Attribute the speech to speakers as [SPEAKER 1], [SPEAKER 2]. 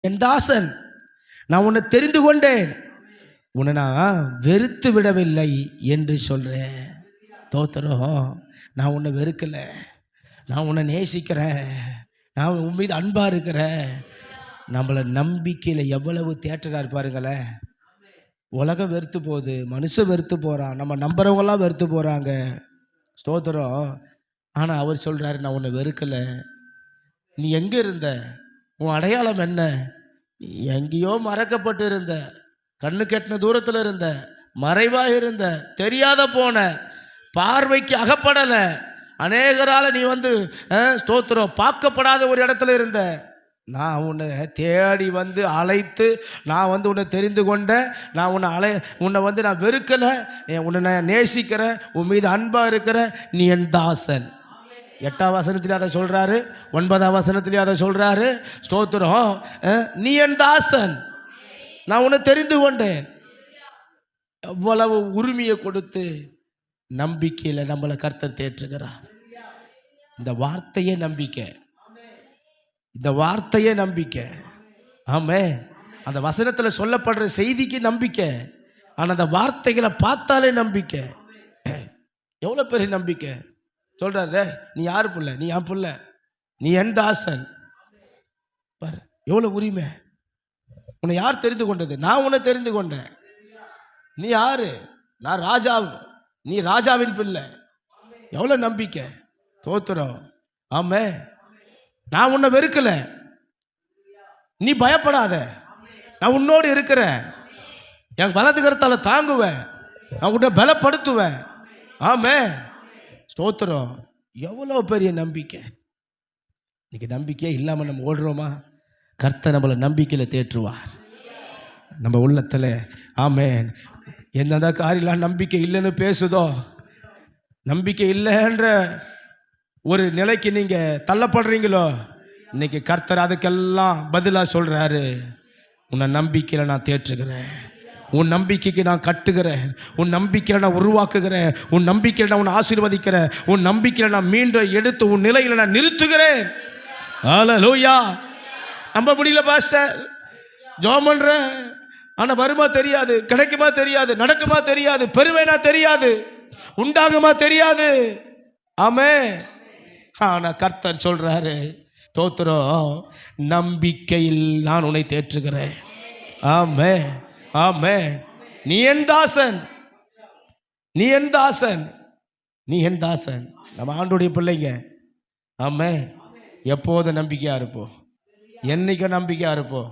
[SPEAKER 1] என் தாசன், நான் உன்னை தெரிந்து கொண்டேன், உன்னை நான் வெறுத்து விடவில்லை என்று சொல்கிறேன். தோத்திரம். நான் உன்னை வெறுக்கலை, நான் உன்னை நேசிக்கிறேன், நான் உன் மீது அன்பாக இருக்கிறேன். நம்மளை நம்பிக்கையில் எவ்வளவு தேட்டராக இருப்பாருங்களேன். உலகம் வெறுத்து போகுது, மனுஷன் வெறுத்து போகிறான், நம்ம நம்புறவங்களாம் வெறுத்து போகிறாங்க. ஸ்தோத்திரம். ஆனால் அவர் சொல்கிறாரு, நான் உன்னை வெறுக்கலை. நீ எங்கே இருந்த? உன் அடையாளம் என்ன? நீ எங்கேயோ மறக்கப்பட்டு இருந்த, கண்ணு கெட்டின தூரத்தில் இருந்த, மறைவாக இருந்த, தெரியாத போன, பார்வைக்கு அகப்படலை, அநேகரால் நீ வந்து ஸ்தோத்திரம் பார்க்கப்படாத ஒரு இடத்துல இருந்த. நான் உன்னை தேடி வந்து அழைத்து, நான் வந்து உன்னை தெரிந்து கொண்டேன். நான் உன்னை வந்து நான் வெறுக்கலை, உன்னை நான் நேசிக்கிறேன், உன் மீது அன்பாக இருக்கிறேன். நீ என் தாசன். 8ஆம் வசனத்திலே அதை சொல்கிறாரு, 9ஆம் வசனத்திலே அதை சொல்கிறாரு. ஸ்தோத்திரம். நீ என் தாசன், நான் உன்னை தெரிந்து கொண்டேன். எவ்வளவு உரிமையை கொடுத்து நம்பிக்கையில் நம்மளை கர்த்தர் தேற்றுகிறார். இந்த வார்த்தையே நம்பிக்கை, இந்த வார்த்தையே நம்பிக்கை. ஆமென். அந்த வசனத்தில் சொல்லப்படுற செய்திக்கு நம்பிக்கை, ஆனால் அந்த வார்த்தைகளை பார்த்தாலே நம்பிக்கை. எவ்வளோ பெரிய நம்பிக்கை சொல்கிறாரு. நீ யார் புள்ள? நீ என் புள்ள, நீ என் தாசன். பாரு எவ்வளோ உரிமை. உன்னை யார் தெரிந்து கொண்டது? நான் உன்னை தெரிந்து கொண்டேன். நீ யாரு? நான் ராஜா, நீ ராஜாவின் பிள்ளை. எவ்வளோ நம்பிக்கை. தோத்துறோம். ஆமென். நான் உன்னை வெறுக்கலை, நீ பயப்படாத, நான் உன்னோடு இருக்கிறேன், என் வலது கரத்தால் தாங்குவேன், நான் உன்னை பலப்படுத்துவேன். ஆமென். ஸ்தோத்திரம். எவ்வளோ பெரிய நம்பிக்கை. இன்னைக்கு நம்பிக்கையே இல்லாமல் நம்ம ஓடுறோமா? கர்த்தர் நம்மளை நம்பிக்கையில் தேற்றுவார் நம்ம உள்ளத்தில். ஆமென். எந்தெந்த காரியெல்லாம் நம்பிக்கை இல்லைன்னு பேசுதோ, நம்பிக்கை இல்லைன்ற ஒரு நிலைக்கு நீங்கள் தள்ளப்படுறீங்களோ, இன்னைக்கு கர்த்தர் அதுக்கெல்லாம் பதிலாக சொல்கிறாரு, உன்னை நம்பிக்கையில் நான் தேற்றுகிறேன், உன் நம்பிக்கைக்கு நான் கட்டுகிறேன், உன் நம்பிக்கையில் நான் உருவாக்குகிறேன், உன் நம்பிக்கையில் நான் உன்னை ஆசீர்வதிக்கிறேன், உன் நம்பிக்கையில் நான் மீண்டும் எடுத்து உன் நிலையில் நான் நிறுத்துகிறேன். ஹல்லேலூயா. நம்ப முடியல பாஸ்டர், ஜெபம் பண்ணுறேன், ஆனால் வருமா தெரியாது, கிடைக்குமா தெரியாது, நடக்குமா தெரியாது, பெருமைனா தெரியாது, உண்டாகுமா தெரியாது. ஆமென். ஆனால் கர்த்தர் சொல்கிறாரு, தோத்திரம், நம்பிக்கையில் நான் உன்னை தேற்றுகிறேன். ஆமென். ஆமென். நீ என் தாசன், நீ என் தாசன், நீ என் தாசன். நம்ம ஆண்டோடைய பிள்ளைங்க. ஆமென். எப்போதும் நம்பிக்கையாக இருப்போம், என்னைக்கும் நம்பிக்கையாக இருப்போம்.